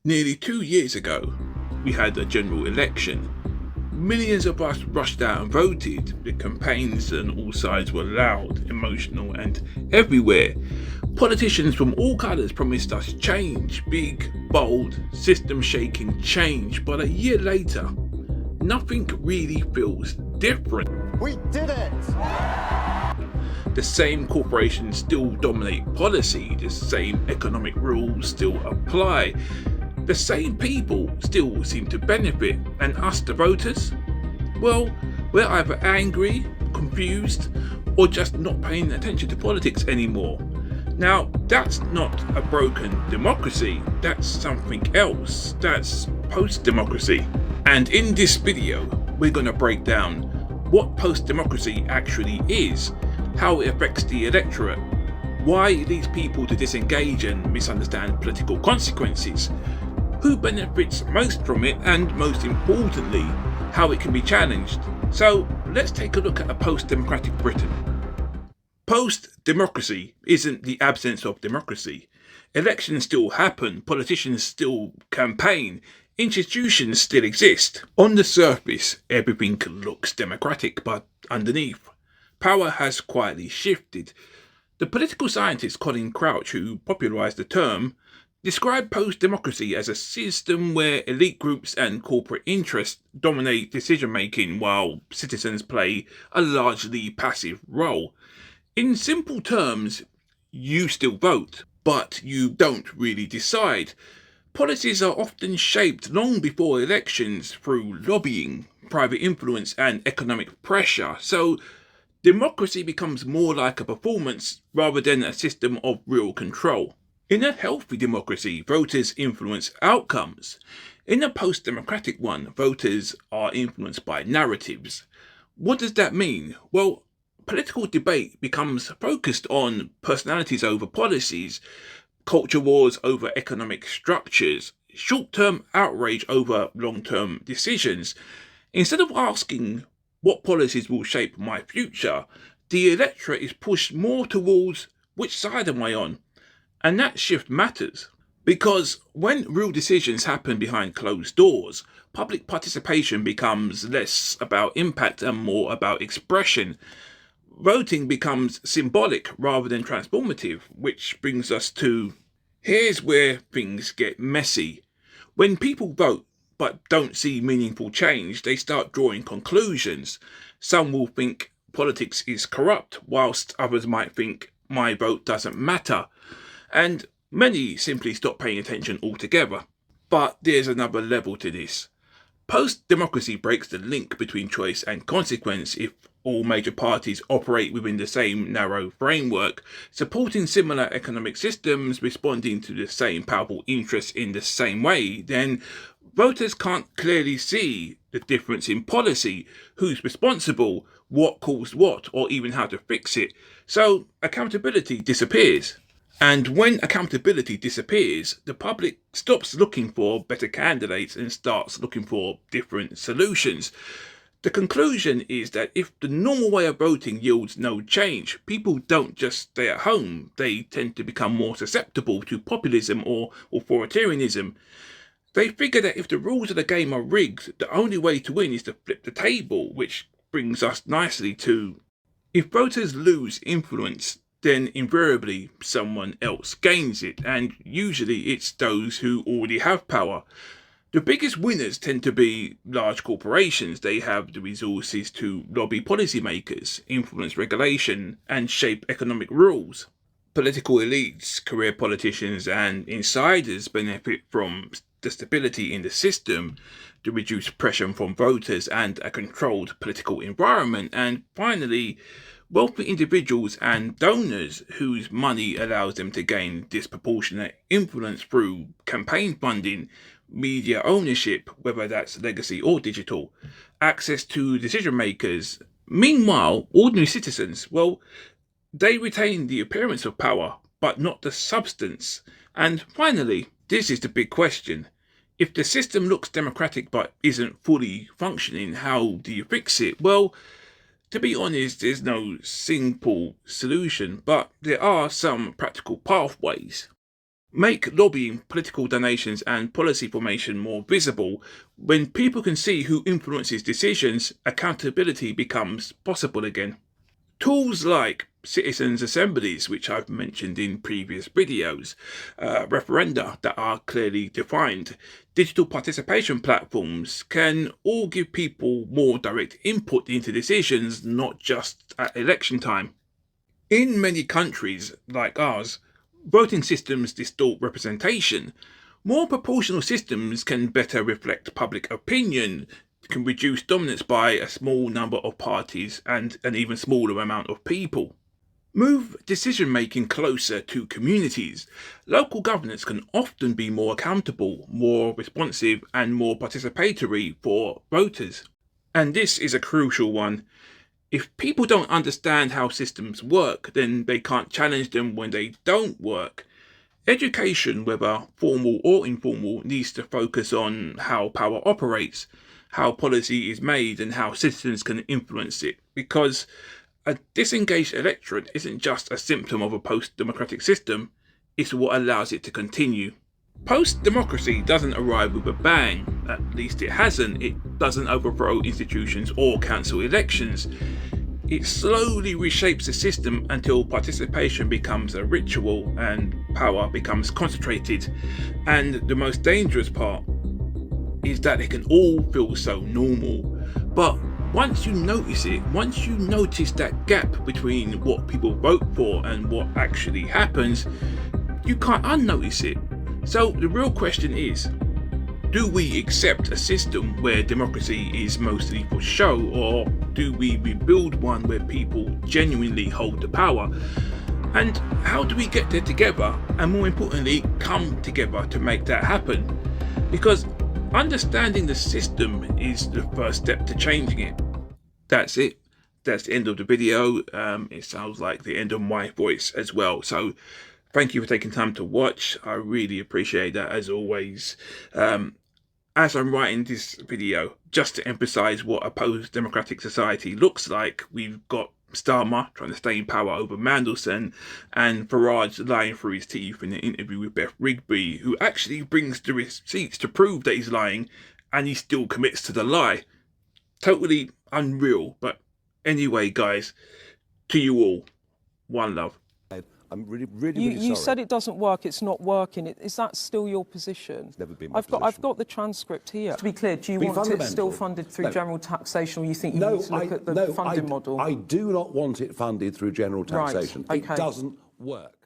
Nearly 2 years ago, we had a general election. Millions of us rushed out and voted. The campaigns on all sides were loud, emotional, and everywhere. Politicians from all colours promised us change, big, bold, system shaking change, but a year later, nothing really feels different. We did it! The same corporations still dominate policy, the same economic rules still apply, the same people still seem to benefit, and us, the voters? Well, we're either angry, confused, or just not paying attention to politics anymore. Now, that's not a broken democracy, that's something else. That's post democracy. And in this video, we're going to break down what post democracy actually is, how it affects the electorate, why it leads people to disengage and misunderstand political consequences, who benefits most from it, and most importantly, how it can be challenged. So let's take a look at a post-democratic Britain. Post-democracy isn't the absence of democracy. Elections still happen, politicians still campaign, institutions still exist. On the surface, everything looks democratic, but underneath, power has quietly shifted. The political scientist Colin Crouch, who popularised the term, described post-democracy as a system where elite groups and corporate interests dominate decision-making while citizens play a largely passive role. In simple terms, you still vote, but you don't really decide. Policies are often shaped long before elections through lobbying, private influence and economic pressure, so democracy becomes more like a performance rather than a system of real control. In a healthy democracy, voters influence outcomes. In a post-democratic one, voters are influenced by narratives. What does that mean? Well, political debate becomes focused on personalities over policies, culture wars over economic structures, short-term outrage over long-term decisions. Instead of asking what policies will shape my future, the electorate is pushed more towards which side am I on? And that shift matters because when real decisions happen behind closed doors, public participation becomes less about impact and more about expression. Voting becomes symbolic rather than transformative, which brings us to here's where things get messy. When people vote but don't see meaningful change, they start drawing conclusions. Some will think politics is corrupt, whilst others might think my vote doesn't matter. And many simply stop paying attention altogether. But there's another level to this. Post-democracy breaks the link between choice and consequence if all major parties operate within the same narrow framework, supporting similar economic systems, responding to the same powerful interests in the same way, then voters can't clearly see the difference in policy, who's responsible, what caused what, or even how to fix it. So accountability disappears. And when accountability disappears, the public stops looking for better candidates and starts looking for different solutions. The conclusion is that if the normal way of voting yields no change, people don't just stay at home, they tend to become more susceptible to populism or authoritarianism. They figure that if the rules of the game are rigged, the only way to win is to flip the table, which brings us nicely to if voters lose influence, then invariably someone else gains it, and usually it's those who already have power. The biggest winners tend to be large corporations. They have the resources to lobby policymakers, influence regulation, and shape economic rules. Political elites, career politicians, and insiders benefit from the stability in the system, the reduced pressure from voters, and a controlled political environment. And finally, wealthy individuals and donors whose money allows them to gain disproportionate influence through campaign funding, media ownership, whether that's legacy or digital, access to decision makers. Meanwhile, ordinary citizens, well, they retain the appearance of power, but not the substance. And finally, this is the big question. If the system looks democratic but isn't fully functioning, how do you fix it? Well, to be honest, there's no simple solution, but there are some practical pathways. Make lobbying, political donations, and policy formation more visible. When people can see who influences decisions, accountability becomes possible again. Tools like citizens' assemblies, which I've mentioned in previous videos, referenda that are clearly defined, digital participation platforms can all give people more direct input into decisions, not just at election time. In many countries, like ours, voting systems distort representation. More proportional systems can better reflect public opinion, can reduce dominance by a small number of parties and an even smaller amount of people. Move decision making closer to communities. Local governance can often be more accountable, more responsive, and more participatory for voters. And this is a crucial one. If people don't understand how systems work, then they can't challenge them when they don't work. Education, whether formal or informal, needs to focus on how power operates, how policy is made, and how citizens can influence it. Because a disengaged electorate isn't just a symptom of a post-democratic system, it's what allows it to continue. Post-democracy doesn't arrive with a bang, at least it hasn't. It doesn't overthrow institutions or cancel elections. It slowly reshapes the system until participation becomes a ritual and power becomes concentrated. And the most dangerous part is that it can all feel so normal. But once you notice it, once you notice that gap between what people vote for and what actually happens, you can't unnotice it. So the real question is, do we accept a system where democracy is mostly for show, or do we rebuild one where people genuinely hold the power? And how do we get there together, and more importantly, come together to make that happen? Because understanding the system is the first step to changing it. That's it. That's the end of the video. It sounds like the end of my voice as well. So thank you for taking time to watch. I really appreciate that, as always. As I'm writing this video, just to emphasise what a post-democratic society looks like, we've got Starmer trying to stay in power over Mandelson, and Farage lying through his teeth in an interview with Beth Rigby, who actually brings the receipts to prove that he's lying, and he still commits to the lie. Totally unreal. But anyway, guys, to you all, one love. I'm really You sorry. said it doesn't work. It's not working. Is that still your position? It's never been my I've position. got the transcript here. To be clear, do you Be want it fundamental. still funded through No. general taxation, or you think you need to look at the funding model? I do not want it funded through general Right, taxation. okay. It doesn't work.